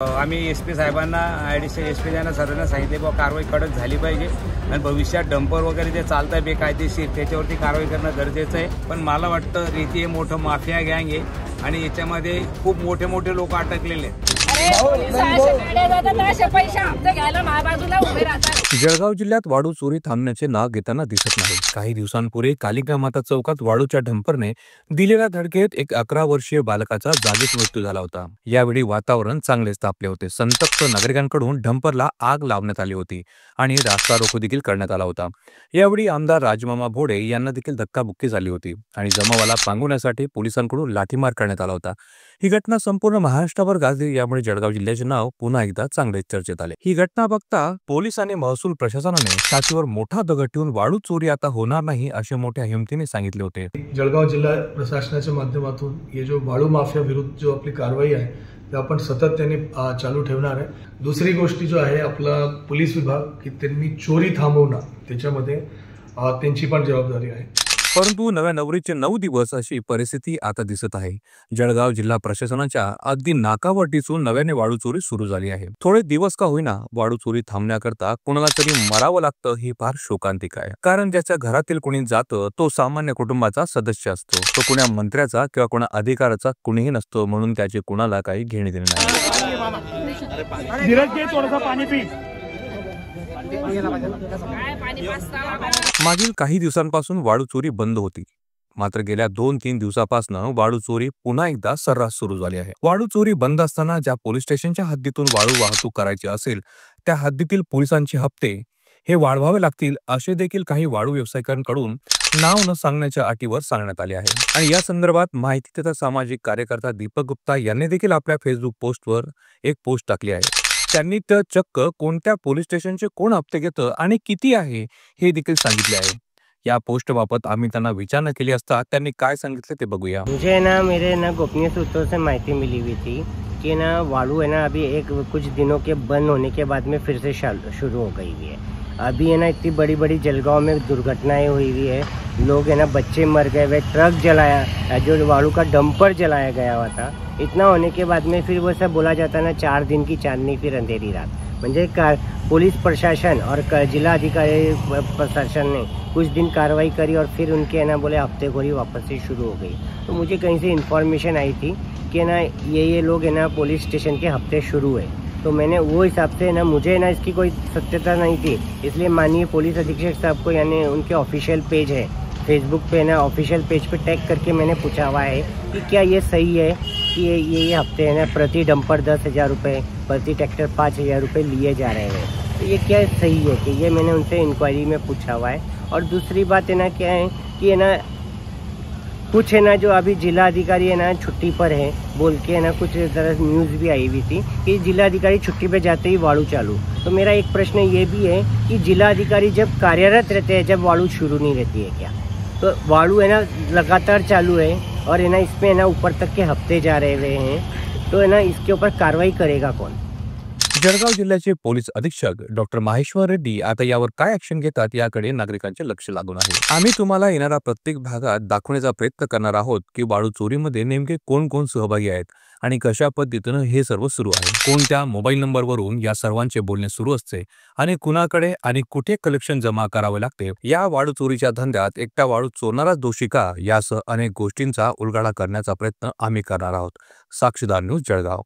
आम्ही एसपी साहेबांना additional SP यांना सर्वांना सांगितले बाबा कारवाई कडक झाली पाहिजे आणि भविष्यात डंपर वगैरे जे चालत आहे बेकायदेशीर त्याच्यावरती कारवाई करणं गरजेचं आहे। पण मला वाटतं रेती हे मोठं माफिया गँग आहे आणि याच्यामध्ये खूप मोठे मोठे लोक अटकलेले आहेत। जळगाव जिल्ह्यात वाळू चोरी थांबण्याचे नाव घेताना दिसत नाही। काही दिवसांपूर्वी कालिका माता चौकात वाळूच्या डंपरने दिलेल्या धडकेत एक 11 वर्षीय बालकाचा जागीच मृत्यू झाला होता। यावेळी वातावरण चांगलेच तापले होते। संतप्त नागरिकांकडून डंपरला आग लावण्यात आली होती आणि रास्ता रोको देखील करण्यात आला होता। यावेळी आमदार राजमामा भोडे यांना देखील धक्काबुक्की झाली होती आणि जमावाला पांगवण्यासाठी पोलिसांकडून लाठीमार करण्यात आला होता। ही घटना संपूर्ण महाराष्ट्रावर गाजली। यामुळे जळगाव जिल्ह्याचे नाव पुन्हा एकदा चांगलेच चर्चेत आले। ही घटना बघता पोलीस आणि महसूल प्रशासनाने छातीवर मोठा दगड ठेवून वाळू चोरी आता होणार नाही असे मोठ्या हिमतीने सांगितले होते। जळगाव जिल्हा प्रशासनाच्या माध्यमातून ये जो वाळू माफिया विरुद्ध जो आपली कारवाई आहे ते आपण सातत्याने चालू ठेवणार आहे। दुसरी गोष्ट जो आहे आपला पोलीस विभाग की त्यांनी चोरी थांबवणं त्याच्यामध्ये त्यांची पण जबाबदारी आहे। परंतु नव्या नवरीचे 9 दिवस अशी परिस्थिती आता दिसत आहे। जळगाव जिल्हा प्रशासनाच्या अगदी नाकावर टिचून नव्याने वाळू चोरी सुरू झाली आहे। थोडे दिवस का होईना वाळू चोरी थांबण्याकरता कोणाला तरी मरावं लागतं ही फार शोकांतिक आहे। कारण ज्याच्या घरातील कोणी जातं तो सामान्य कुटुंबाचा सदस्य असतो। तो कुणा मंत्र्याचा किंवा कोणा अधिकाराचा कुणीही नसतो, म्हणून त्याचे कुणाला काही घेणे देणे नाही। मागील काही दिवसांपासून वाळू चोरी बंद होती, मात्र गेल्या 2-3 दिवसापासून वाळू चोरी पुन्हा एकदा सर्रास सुरू झाली आहे। वाळू चोरी बंद असताना ज्या पोलीस स्टेशनच्या हद्दीतून वाळू वाहतूक करायची असेल त्या हद्दीतील पोलिसांचे हप्ते हे वाढवावे लागतील असे देखील काही वाळू व्यावसायिकांकडून नाव न सांगण्याच्या अटीवर सांगण्यात आले आहे। आणि या संदर्भात माहिती तथा सामाजिक कार्यकर्ता दीपक गुप्ता यांनी देखील आपल्या फेसबुक पोस्टवर एक पोस्ट टाकली आहे। त्यांनी तर चक्क कोणत्या पोलीस स्टेशनचे कोण हप्ते घेतं आणि किती आहे हे देखील सांगितले आहे। या पोस्ट बाबत आम्ही त्यांना विचारणा केली असता त्यांनी काय सांगितले ते बघूया। मुझे मेरे गोपनीय सूत्रों से माहिती मिली हुई थी कि वाळू है अभी कुछ दिनों के बंद होने के बाद में फिर से शुरू हो गई हुई है। अभी इतनी बड़ी बड़ी जलगांव में दुर्घटनाएं हुई हुई है, लोग बच्चे मर गए हुए, ट्रक जलाया, जो वाळू का डंपर जलाया गया हुआ था। इतना होने के बाद में फिर वो सब बोला जाता है 4 दिन की चांदनी फिर अंधेरी रात। म्हणजे पुलिस प्रशासन और जिला अधिकारी प्रशासन ने कुछ दिन कार्रवाई करी और फिर उनके बोले हफ्तेखोरी वापस से शुरू हो गई। तो मुझे कहीं से इन्फॉर्मेशन आई थी कि ये लोग पुलिस स्टेशन के हफ्ते शुरू है। तो मैंने वो हिसाब से मुझे इसकी कोई सत्यता नहीं थी, इसलिए माननीय पुलिस अधीक्षक साहब को उनके ऑफिशियल पेज है फेसबुक पे ऑफिशियल पेज पे टैग करके मैंने पूछा हुआ है कि क्या ये सही है कि ये हफ्ते प्रति डंपर 10,000 रुपये, प्रति ट्रैक्टर 5,000 रुपये लिए जा रहे हैं। तो ये क्या सही है कि ये मैंने उनसे इंक्वायरी में पूछा हुआ है। और दूसरी बात क्या है कि कुछ जो अभी जिला अधिकारी छुट्टी पर है बोल के कुछ तरह न्यूज़ भी आई हुई थी कि जिला अधिकारी छुट्टी पे जाते ही वाळू चालू। तो मेरा एक प्रश्न ये भी है कि जिला अधिकारी जब कार्यरत रहते हैं जब वाळू शुरू नहीं रहती है क्या? तो वाळू लगातार चालू है और इसमें ऊपर तक के हफ्ते जा रहे हुए हैं। तो इसके ऊपर कार्रवाई करेगा कौन? जळगाव जिल्ह्याचे पोलीस अधीक्षक डॉक्टर माहेश्वर रेड्डी आता यावर काय ऍक्शन घेतात याकडे नागरिकांचे लक्ष लागून आहे। आम्ही तुम्हाला येणाऱ्या प्रत्येक भागात दाखवण्याचा प्रयत्न करणार आहोत की वाळू चोरीमध्ये नेमके कोण कोण सहभागी आहेत आणि कशा पद्धतीने हे सर्व सुरू आहे, कोणत्या मोबाईल नंबरवरून या सर्वांचे बोलणे सुरू असते आणि कुणाकडे आणि कुठे कलेक्शन जमा करावे लागते। या वाळू चोरीच्या धंद्यात एकटा वाळू चोरणारा दोषी का, यासह अनेक गोष्टींचा उलगडा करण्याचा प्रयत्न आम्ही करणार आहोत। साक्षीदार न्यूज जळगाव।